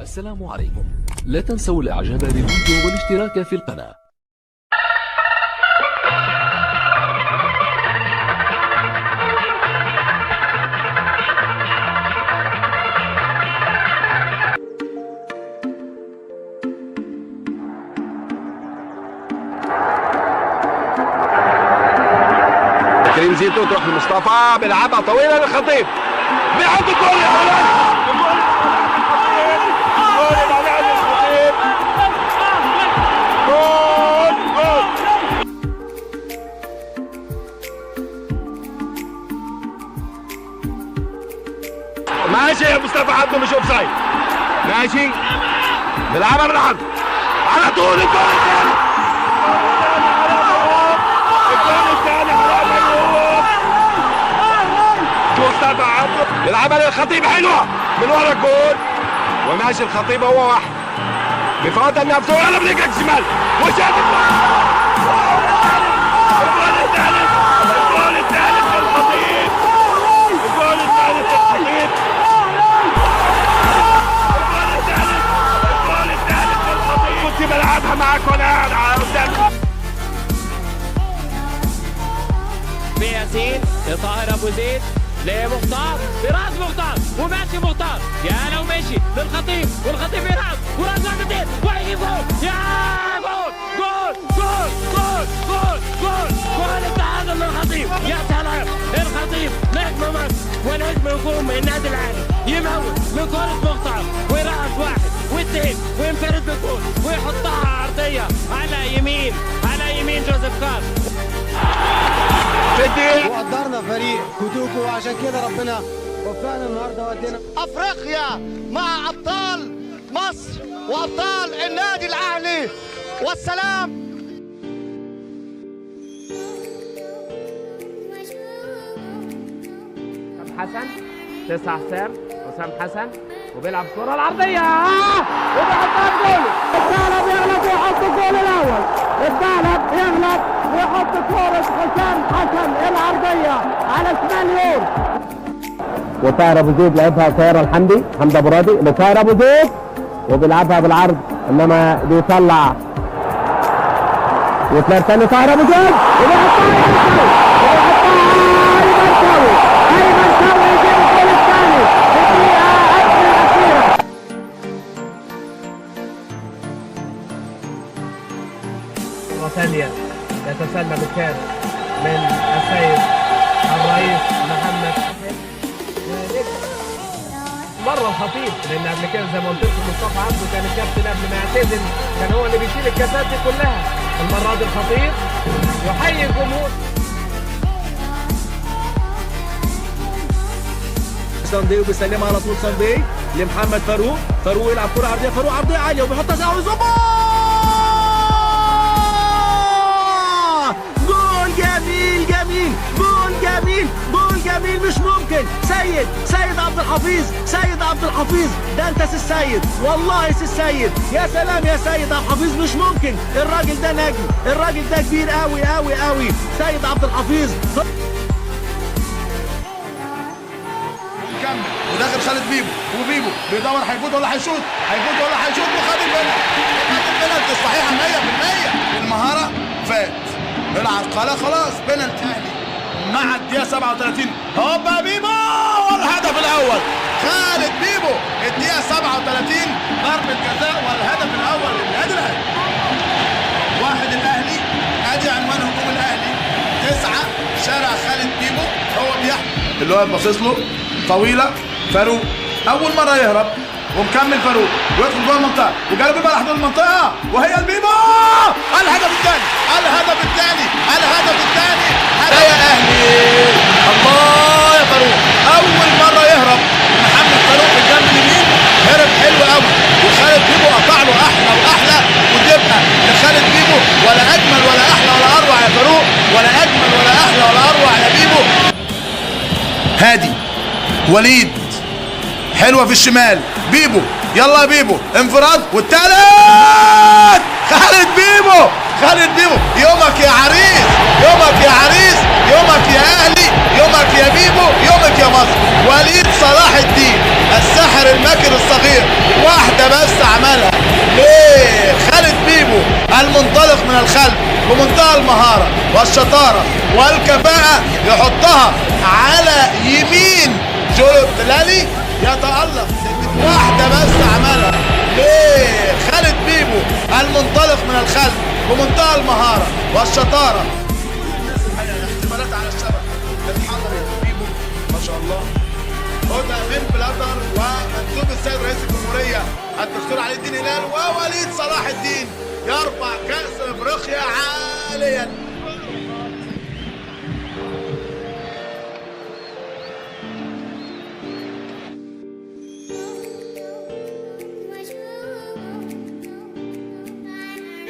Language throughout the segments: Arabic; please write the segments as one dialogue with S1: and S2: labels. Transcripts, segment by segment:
S1: السلام عليكم. لا تنسوا الاعجاب بالفيديو والاشتراك في القناة.
S2: كريم زيتو تروح لمصطفى بيلعبها طويله للخطيب بيحط الجول يا ولد. جول على الخطيب. جول ماشي يا مصطفى عبده مش اوف سايد. ماشي بيلعبها بالعرض على طول. الجول مصطفى عبده يلعبها للخطيب حلوه من ورا الجول وماشي الخطيب هو واحد بفوت النفس ويلا برجلك الشمال وشاط الجول الثالث. الجول الثالث للخطيب. الجول الثالث للخطيب. الجول الثالث. الجول الثالث للخطيب. كنت بلعبها معاك وانا قاعد على قدام.
S3: ياسين لطاهر ابو زيد لمختار براس مختار وماشي مختار يا لو ماشي للخطيب والخطيب براس وراس واحدتين وهيجيب جول. يا جول جول جول جول جول جول جول التعادل للخطيب. يا سلام الخطيب نجم مصر ونجم هجوم النادي الاهلي يموت لكرة مختار وراس واحد واثنين وينفرد بالجول ويحطها عرضية على يمين جوزيف كار.
S4: وقدرنا فريق كوتوكو وعشان كده ربنا وفقنا النهارده ودينا
S5: افريقيا مع ابطال مصر وابطال النادي الاهلي والسلام.
S3: حسن 9 حسام حسن وبيلعب الكرة العرضية وبيحطها الجول. الثعلب يغلط ويحط الجول الأول. الثعلب يغلط ويحط كرة حسام حسن العرضية على شمال يور. وطاهر أبو زيد لعبها طاهر حمدي أبو راضي لطاهر أبو زيد وبيلعبها بالعرض إنما بيطلع وتلاقي ثاني طاهر أبو زيد وبيحطها ثانية يتسلم الكاس من السيد الرئيس محمد مرة الخطيب لأن قبل كده زي ما قلت لكم مصطفى عبده كان الكابتن قبل ما يعتزل كان هو اللي بيشيل الكاسات دي كلها. المرة دي الخطيب يحيي الجمهور.
S6: ساندي وبيسلمها على طول ساندي لمحمد فاروق يلعب كرة عرضية عرضية عالية وبيحطها زاوية زوبا. جول جميل مش ممكن. سيد عبد الحفيظ ده انت السيد والله السيد. يا سلام يا سيد عبد الحفيظ مش ممكن. الراجل ده نجم. الراجل ده كبير قوي سيد عبد الحفيظ.
S7: كمل وداخل خالد بيبو بيدور هيفوت ولا هيشوط وخد البلد الصحيحه 100%. المهاره فات العرقله خلاص بنالتي اهلي مع الدقيقه 37. هوبا بيبو والهدف الاول. خالد بيبو الدقيقه 37 ضربه جزاء والهدف الاول للنادي الاهلي. واحد الاهلي ادي عنوان هجوم الاهلي 9 شارع خالد بيبو هو بيحمل اللي هو باصص له طويله فاروق اول مره يهرب ومكمل فاروق ويدخل جوه المنطقه وجاله بيبو على حدود المنطقه وهي البيبو. الهدف الثاني يا اهلي. الله يا فاروق اول مره يهرب محمد فاروق في الجنب اليمين هرب حلو قوي وخالد بيبو قطع له احلى وتبقى لخالد بيبو ولا اجمل ولا احلى ولا اروع يا فاروق ولا اجمل ولا احلى ولا اروع يا بيبو. هادي وليد حلوه في الشمال بيبو يلا يا بيبو انفراد والتالت خالد بيبو يومك يا عريس يومك يا اهلي يومك يا بيبو يومك يا مصر. وليد صلاح الدين الساحر الماكر الصغير واحده عملها لخالد بيبو المنطلق من الخلف بمنتهى المهارة والشطارة والكفاءة، يحطها على يمين جولو التلالي، يتألق واحدة بس عملها لخالد بيبو المنطلق من الخلف بمنتهى المهارة والشطارة. احتمالات على الشبكة تتحضر يا بيبو ما شاء الله. هدى بن بلاتر ومندوب السيد رئيس الجمهورية الدكتور علي الدين هلال ووليد صلاح الدين يرفع كأس افريقيا عاليا.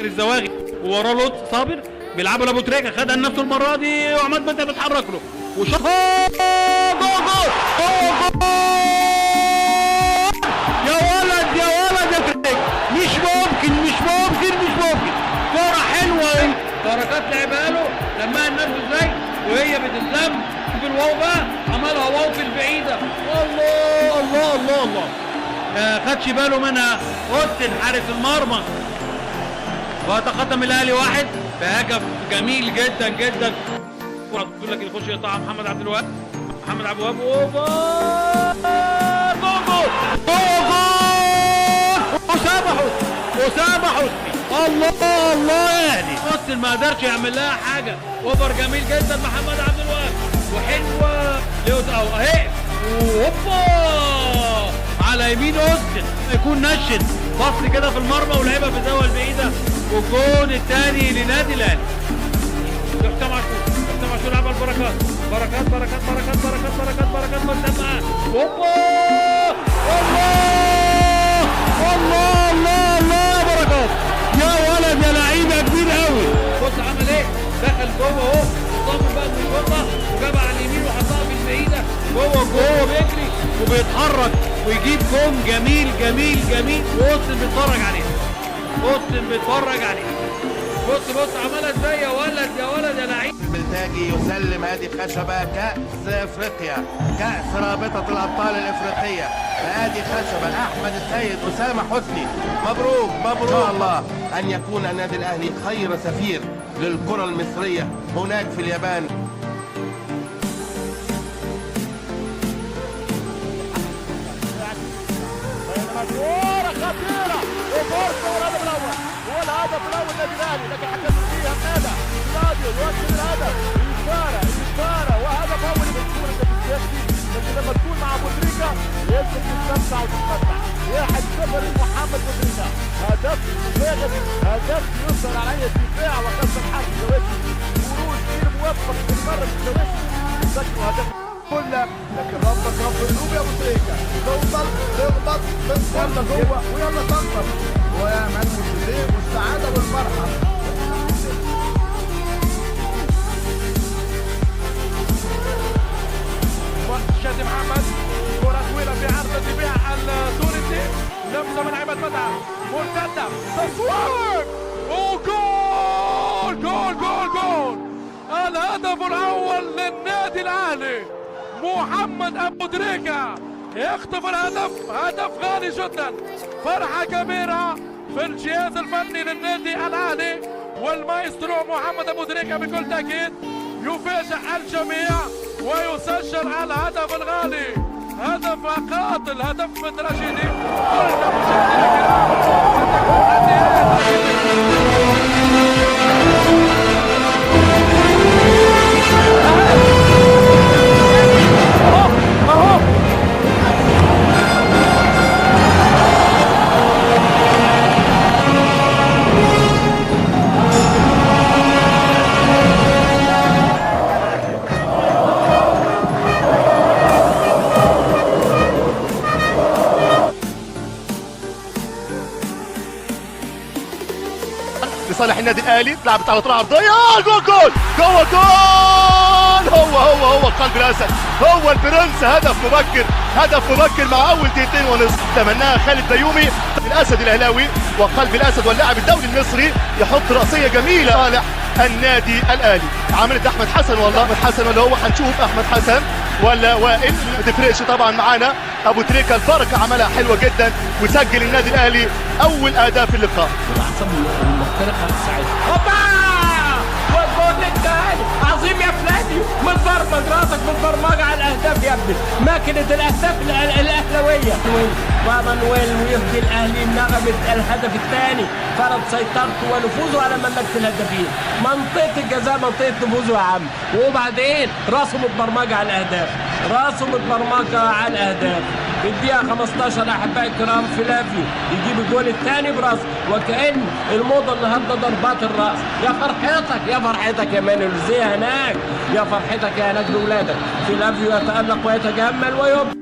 S3: الزواغي ووراه لطفي صابر بيلعبوا لابو تريكه، خدها لنفسه المره دي وعماد متعب بيتحرك له وشاطها جول جول جول. يا ولد يا تريكه، مش ممكن كوره حلوه بركات لعبها له لما النفس ازاي وهي بتتلم في الواو بقى، عملها واو في البعيده. الله ما خدش باله منها اوستن حارس المرمى. وتقدم الاهلي 1 بهدف جميل جدا. تقول لك يخش يقطع محمد عبد الوهاب اوفر جول اسامه حسني. الله يا اهلي، اوستن ما قدرش يعمل لها حاجه. اوفر جميل جدا محمد عبد الوهاب وحلوه ليوت اهي هوبا على يمين اوستن، يكون نشن بص كده في المرمى ولعبها في الزاويه البعيده. والجون الثاني لنادي الاهلي. حسام عاشور لعبها البركات بس معاه هوبا. الله يا بركات، يا ولد يا لعيبه كبير قوي. بص عمل ايه، دخل جوه اهو وصاب بقى من الشوطه وجابها على اليمين وحطها في البعيده جوه بيجري وبيتحرك ويجيب جون جميل واوستن بيتفرج عليه. بص عملها ازاي يا ولد يا لعيب.
S8: البلتاجي يسلم هذه خشبة كأس افريقيا، كأس رابطة الابطال الافريقية. هذه خشبة احمد السيد اسامة حسني. مبروك ان شاء الله ان يكون النادي الاهلي خير سفير للكرة المصرية هناك في اليابان.
S5: كورة خطيرة وفرصة والهدف الأول هو الهدف الأول للنادي الأهلي، لكن حكم فيها هذا راديو يوصل الهدف إشارة وهدف أول بتكون أنت بتسجل، لكن لما تكون مع أبو تريكة يمكن تستمتع وتتمتع. 1-0 لمحمد أبو تريكة، هدف فاغر، هدف يسر على أي دفاع وقصد الحرب الشواشي، ورود غير موفق بالمرة في الشواشي يسجلوا هدف كله. لكن ربك رب القلوب يا ابو تريكه، توصل تخبط يلا جوه ويلا تنطر ويعمل مسلسل والسعاده والفرحه. شادي محمد كره طويله في عرض دفاع التونسي، لمسه من عماد متعب مرتده تصوير وجول الهدف الاول للنادي الاهلي. محمد ابو تريكة يخطف الهدف، هدف غالي جدا، فرحة كبيرة في الجهاز الفني للنادي الاهلي والمايسترو محمد ابو تريكة بكل تأكيد يفاجئ الجميع ويسجل الهدف الغالي، هدف قاتل، هدف من رشيدي. قلنا لصالح النادي الاهلي، لعبت على طول عرضيه جول جوه جول. هو قلب الاسد، هو البرنس. هدف مبكر مع اول دقيقتين ونصف تمناها خالد بيومي. الاسد الاهلاوي وقلب الاسد واللاعب الدولي المصري يحط راسيه جميله صالح النادي الاهلي. عملت احمد حسن، والله احمد حسن اللي هو هنشوف احمد حسن ولا وائل ما تفرقش طبعا معانا. ابو تريكه الفرقه عملها حلوه جدا وسجل النادي الاهلي اول اهداف اللقاء.
S3: العصب المخترقه ساعتها هوبا والجول الثاني عظيم يا فلافيو، متبرمج راسك متبرمجه على الاهداف يا ابني، ماكينه الاهداف الاهلاويه. ومانويل ويهدي الاهلي نغمه الهدف الثاني، فرض سيطرته ونفوذه على مملكه الهدافين. منطقه الجزاء منطقه نفوذه يا عم، وبعدين راسه متبرمجه على الاهداف، راسه متبرمجه على الاهداف. في الدقيقة 15 أحبائي الكرام فلافيو يجيب الجول الثاني براسه، وكأن الموضة النهارده ضربات الرأس. يا فرحتك يا فرحتك يا مانويل زي هناك، يا فرحتك يا هناك بأولادك. فلافيو يتألق ويتجمل ويبقى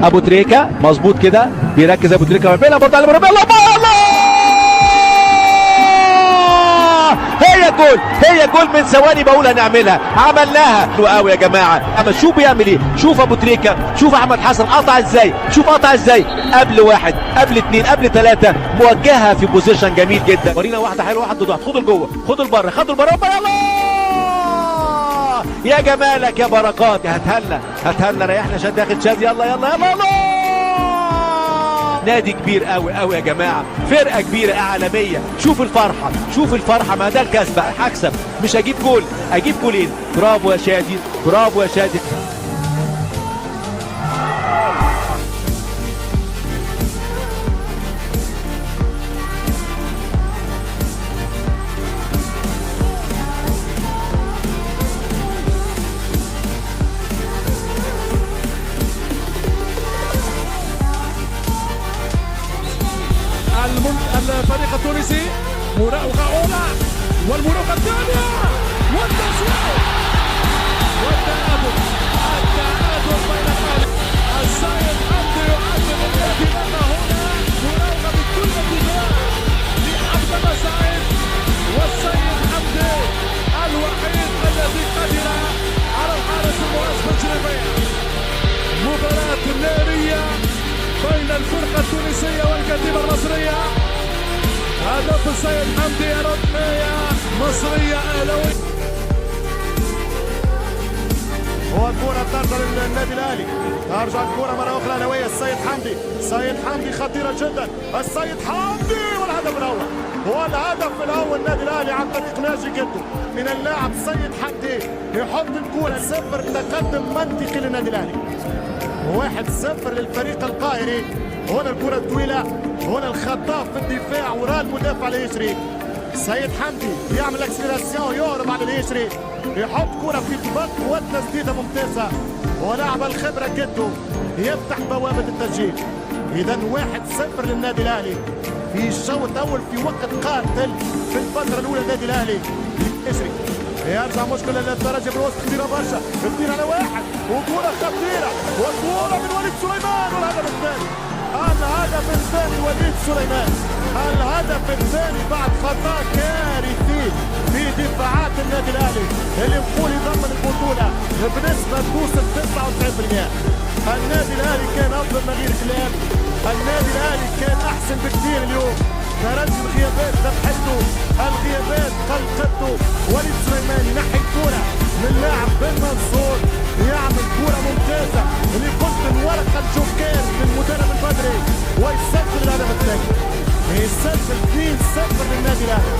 S6: ابو تريكه مظبوط كده، بيركز ابو تريكه بيلعب برضه على مرمى. الله هي جول من ثواني بقول هنعملها، عملناها. حلو قوي يا جماعه. اما شوف بيعمل ايه، شوف ابو تريكه، شوف احمد حسن قطع ازاي، شوف قطع ازاي قبل واحد قبل اثنين قبل ثلاثه، موجهها في بوزيشن جميل جدا. ورينا واحده حلوه، واحد ضغط، خدوا لجوه خدوا لبره خدوا لبره. الله يا جمالك يا بركات. هاتها ريحنا شد ياخد شاد. يلا نادي كبير قوي قوي يا جماعه، فرقه كبيره عالميه. شوف الفرحه ما ده الكاس بقى. هكسب مش هجيب جول، اجيب جولين. برافو يا شادي، برافو يا شادي.
S5: الفريق التونسي مراوغة أولى والمراوغة الثانية والتسويق والتعادل بين الأهلي. السيد حمدي يعلم النادي لنا هنا مراوغة بكل اتجاه لعبد الله سعيد، والسيد حمدي الوحيد الذي قدر على الحارس المراسم الجنوبية. مباراة نارية بين الفرقة التونسية والكتيبة المصرية. هدف السيد حمدي ركنية مصرية أهلاوية.
S7: هو الكرة ترجع للنادي الأهلي، ترجع الكرة مرة أخرى أهلاوية. السيد حمدي خطيرة جدا. السيد حمدي والهدف الأول، هو الهدف الأول النادي الأهلي عن طريق ناجي جدو من اللاعب السيد حمدي. يحط الكرة 0 تقدم منطقي للنادي الأهلي، 1-0 للفريق القاهري. هنا الكرة الطويلة، هنا الخطاف في الدفاع وراء المدافع اليسري. سيد حمدي يعمل اكسلراسيون، يهرب على اليسري، يحط كرة في الضغط والتسديدة ممتازة، ولاعب الخبرة جدو يفتح بوابة التسجيل. إذا 1-0 للنادي الأهلي في الشوط الأول في وقت قاتل في الفترة الأولى. النادي الأهلي اليسري يرجع مشكلة للدرجة بالوسط، خطيرة برشا، 2 على 1 وكرة خطيرة وكرة من وليد سليمان. والهدف الثاني، الهدف الثاني وليد سليمان، الهدف الثاني بعد خطأ كارثي في دفاعات النادي الأهلي اللي نقول يضمن البطولة بنسبة توصل 99%. النادي الأهلي كان أفضل من غير كلام، النادي الأهلي كان أحسن بكثير اليوم. ترجي الغيابات ذبحته، الغيابات قلقته. وليد سليمان ينحي الكرة من لاعب بن منصور، يعمل كرة ممتازة اللي يقدم ورقة الجوكير للمدرب البدري ويسجل الهدف الثاني، يسجل 2-0 للنادي الأهلي.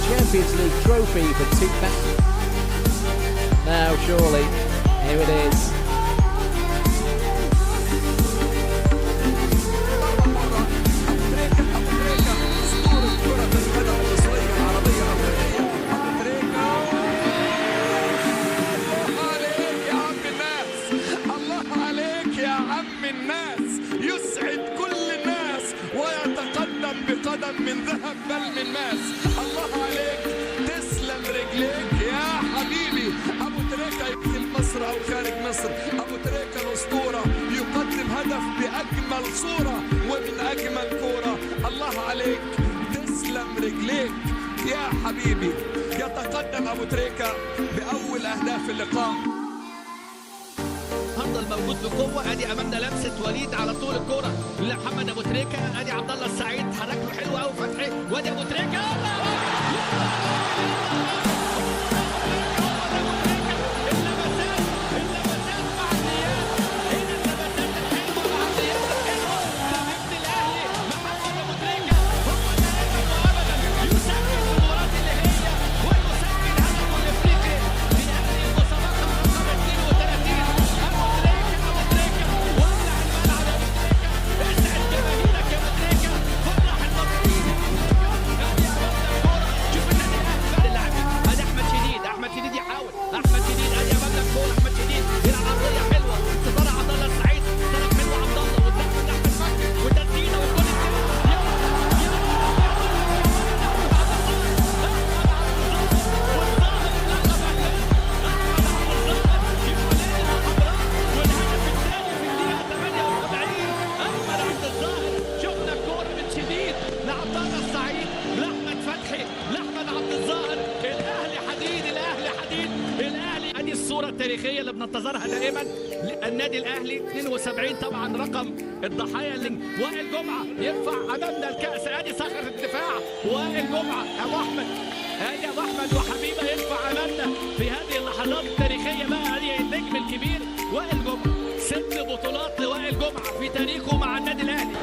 S9: Champions League trophy for 2000. Now surely, here it is.
S5: بقدم من ذهب بل من ماس. الله عليك، تسلم رجليك يا حبيبي. ابو تريكة يمثل مصر او خارج مصر، ابو تريكة الاسطورة يقدم هدف باجمل صورة ومن اجمل كورة. الله عليك، تسلم رجليك يا حبيبي. يتقدم ابو تريكة باول اهداف اللقاء.
S3: افضل موجود بقوه. ادي امامنا لمسه وليد على طول الكوره لمحمد ابو تريكه. ادي عبد الله السعيد حرك له حلو قوي فتحي. وادي ابو تريكه التاريخيه اللي بننتظرها دائما. النادي الاهلي 72 طبعا رقم الضحايا اللي وائل جمعه يرفع امامنا الكاس. ادي صخر الدفاع وائل جمعه ابو احمد. ادي ابو احمد وحبيبه يرفع امامنا في هذه اللحظات التاريخيه. بقى ادي النجم الكبير وائل جمعه. 6 بطولات لوائل جمعه في تاريخه مع النادي الاهلي.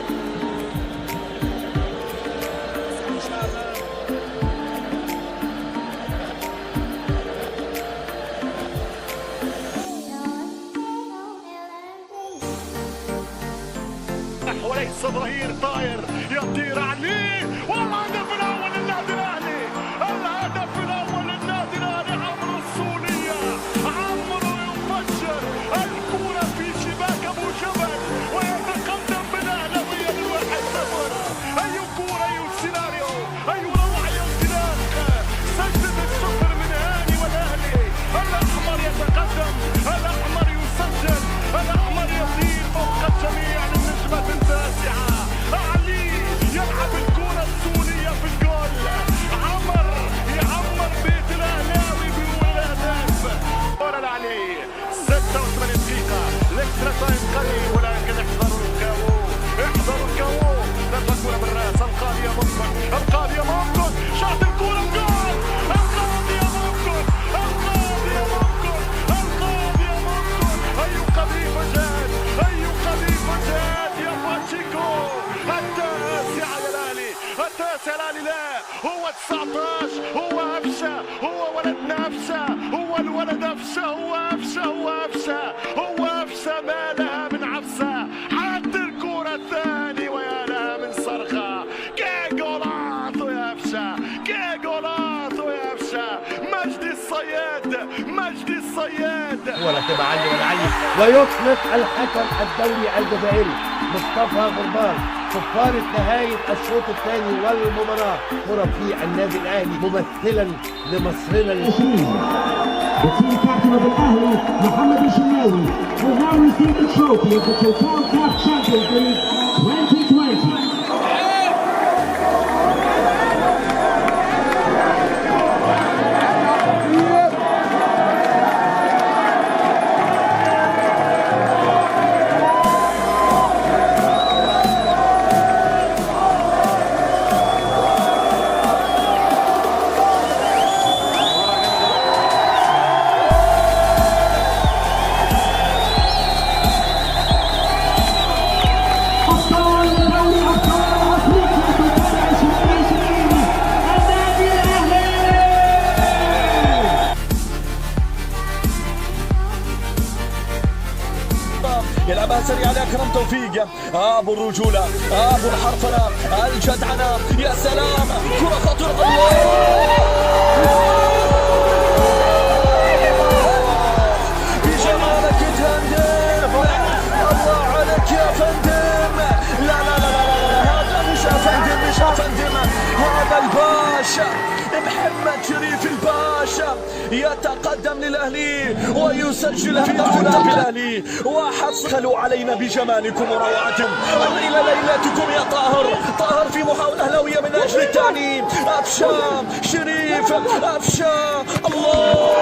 S5: وليس ظهير طاير يطير عليه. والهدف الاول للنادي الاهلي. الهدف الاول للنادي الاهلي. عمرو السوليه. عمرو يفجر الكره في شباك ابو جبل ويتقدم بالاهلاويه ب1-0. اي كوره اي سيناريو اي روعه يا انطلاق. سجده الشكر من هاني والاهلي. الاحمر يتقدم. الاحمر يسجل. الاحمر يطير فوق الجميع. التاسعة علي يلعب الكرة السورية في الجول. عمر يعمر بيت الأهلاوي بيقول الأهداف. كرة لعلي 86 دقيقة. الاكسترا تايم قريب ولكن احذروا الكاو. احذروا الكاو. تبقى كرة بالراس. القاضية ممكن. القاضية ممكن. شاط الكرة الجول. القاضية ممكن. القاضية ممكن. القاضية ممكن. أي قذيفة جاد. أي قذيفة جاد. التاسعة يا الاهلي. التاسعة الاهلي. لا هو 19. هو أفشة. هو ولدنا أفشة. هو الولد أفشة. هو أفشة. هو أفشة. هو أفشة. ما لها من عفسة. حتى الكرة الثاني ويا لها من صرخة. كي جولاتو يا أفشة. كي جولاتو يا أفشة. مجدي الصياد. مجدي الصياد.
S6: ولا تبقى علي ولا علي. ويطلق الحكم الدولي الجزائري مصطفى غربال صفارة نهاية الشوط الثاني والمباراة. كرة في النادي الأهلي ممثلا لمصرنا التيم كابتن الأهلي محمد الشناوي will now receive the trophy of the Total CAF Champions League 2020.
S10: يلعبها سريع لأكرم توفيق. ابو الرجوله. ابو الحرفنه. الجدعنه. يا سلام. كره خطيره. بجمالك تهندم. الله عليك يا فندم. لا لا لا لا هذا مش افندم. مش افندم. هذا الباشا محمد شريف الباشا يتقدم للأهلي ويسجل هدف الأهلي. 1-0. خلوا علينا بجمالكم وروعتكم. الليلة ليلتكم يا طاهر. طاهر في محاولة أهلاوية من أجل الثاني. أفشا شريف. أفشا. الله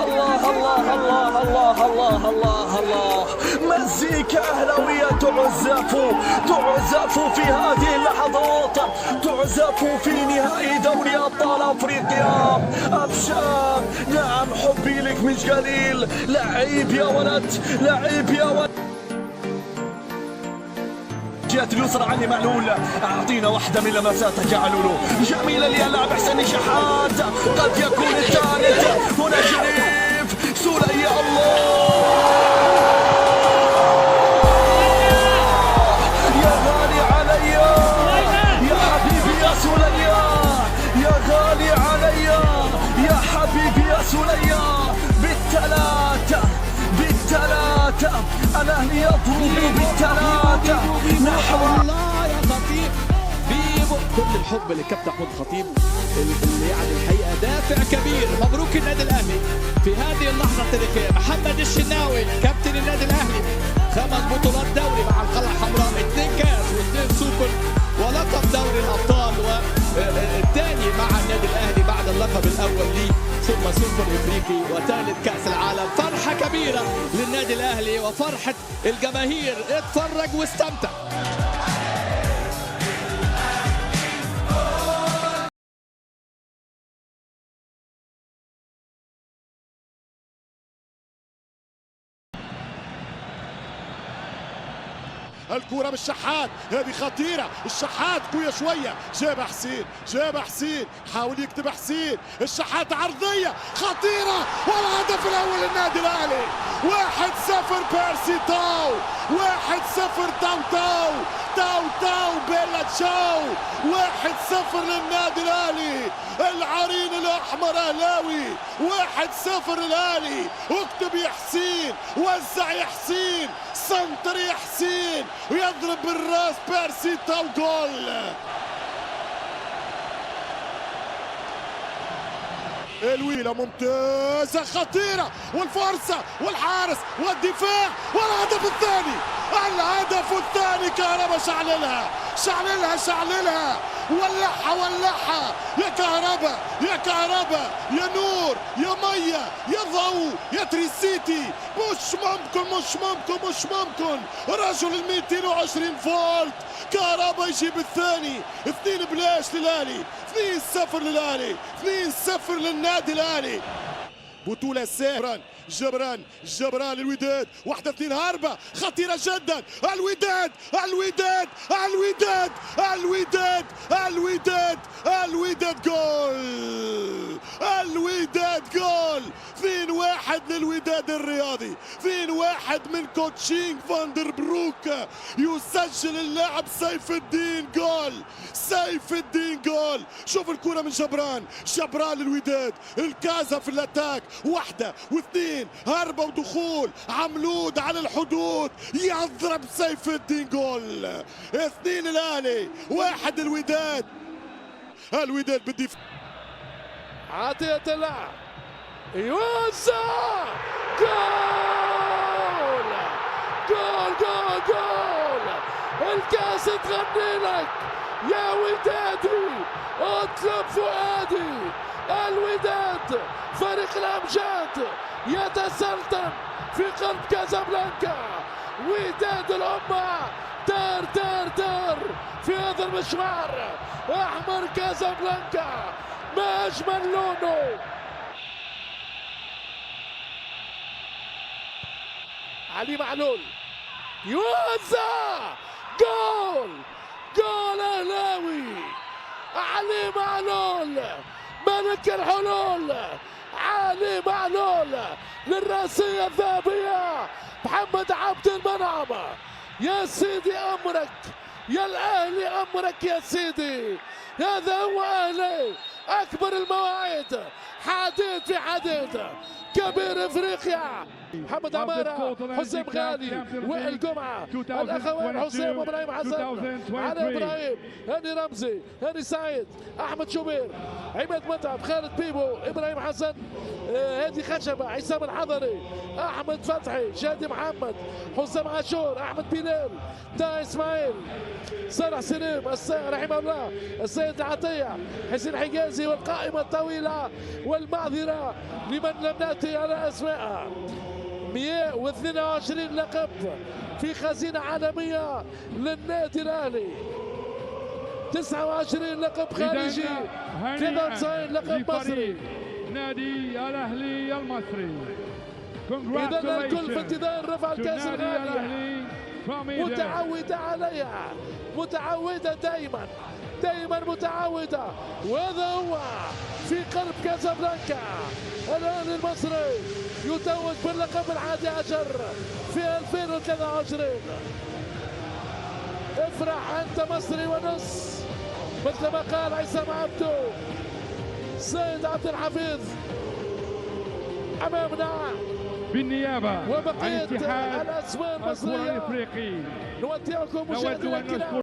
S10: الله الله الله الله الله الله الله مزيكا أهلاوية تعزف في هذه اللحظات، تعزف في نهائي دوري أبطال أفريقيا. أبشار نعم حبي لك مش قليل، لعيب يا ولد، لعيب يا ولد. جهة اليسرى علي معلول، أعطينا واحدة من لمساتك يا علولو، جميلة للاعب حسين شحات، قد يكون الثالث. هنا شريف سولية، الله يا غالي علي يا حبيبي يا سولية، يا غالي علي يا حبيبي يا سولية. بالثلاثة الأهلي يضرب بالثلاثة نحو
S9: الله يا خطيب. بيبو كل الحب للكابتن محمود خطيب اللي يعني الحقيقه دافع كبير. مبروك النادي الاهلي في هذه اللحظه التاريخيه. محمد الشناوي كابتن النادي الاهلي 5 بطولات دوري مع القلعه الحمراء، 2 كاس و2 سوبر ولقب دوري الابطال، والثاني مع النادي الاهلي بعد اللقب الاول ليه، ثم سوبر افريقي وثالث كاس العالم. فرحه كبيره للنادي الاهلي وفرحه الجماهير. اتفرج واستمتع.
S5: الكرة بالشحات، هذه خطيرة، الشحات قوية شوية، جاب حسين حاول يكتب حسين، الشحات عرضية خطيرة، والهدف الأول للنادي الأهلي. 1-0 بيرسي تاو، 1-0 تاو بيلا تشاو، 1-0 للنادي الأهلي. العرين الأحمر أهلاوي، 1-0 الأهلي. اكتب يا حسين، وزع يا حسين، سنتر يا حسين، ويضرب بالراس بيرسي تاو، جول. الويلة ممتازة خطيرة، والفرصة والحارس والدفاع والهدف الثاني. الهدف الثاني كهربا شعللها ولعها يا كهربا يا نور يا مية يا ضوء يا تريسيتي. مش ممكن رجل 220 فولت كهربا يجيب الثاني. 2-0 للأهلي، 2-0 للأهلي، 2-0 للنادي الأهلي. بطولة سهرا جبران الوداد، 1-2 هربة خطيرة جدا. الوداد جول. 2-1 للوداد الرياضي، 2-1 من كوتشينج فاندر بروك. يسجل اللاعب سيف الدين جول. شوف الكرة من جبران للوداد، الكازا في الاتاك، 1 و2 هربة ودخول، عملود على الحدود يضرب سيف الدين، جول. 2 الأهلي، 1 الوداد بالدفاع.
S11: عطية اللاعب يوزع، جول. الكاس تغني لك يا ودادي، اطلب فؤادي. الوداد فريق الأمجاد يتسلطن في قلب كازابلانكا. وداد الأمة دار في هذا المشوار. أحمر كازابلانكا ما أجمل لونه. علي معلول يوزع، جول أهلاوي. علي معلول ملك الحلول، علي معلول للراسية الذهبية. محمد عبد المنعم، يا سيدي أمرك يا الأهلي، أمرك يا سيدي. هذا هو أهلي، أكبر المواعيد، حديد في حديد، كبير افريقيا. محمد عمارة، حسام غالي، وائل جمعة، الأخوين حسام وإبراهيم حسن، علي إبراهيم، هاني رمزي، هاني سعيد، أحمد شوبير، عماد متعب، خالد بيبو، إبراهيم حسن، هادي خشبة، عصام الحضري، أحمد فتحي، شادي محمد، حسام عاشور، أحمد بلال، طه إسماعيل، صالح سليم، رحمه الله، السيد العطية، حسين حجازي، والقائمة الطويلة. والمعذرة لمن لم نأتي نعطي على أسماء 122 لقب في خزينة عالمية للنادي الأهلي، 29 لقب خارجي، 93 لقب مصري.
S12: نادي الأهلي المصري.
S11: إذا الكل في انتظار رفع الكأس الغالية، متعودة عليها، متعودة دائما متعودة، وهذا هو في قلب كازابلانكا. الأهلي المصري يتوج باللقب ال11 في 2023. افرح أنت مصري ونص، مثل ما قال عصام عبدو. سيد عبد الحفيظ أمامنا
S12: بالنيابة
S11: وبقية
S12: عن اتحاد
S11: الأسماء المصرية.
S12: الافريقي
S11: نودعكم
S12: نود
S11: مشاهدينا
S12: ان نشكر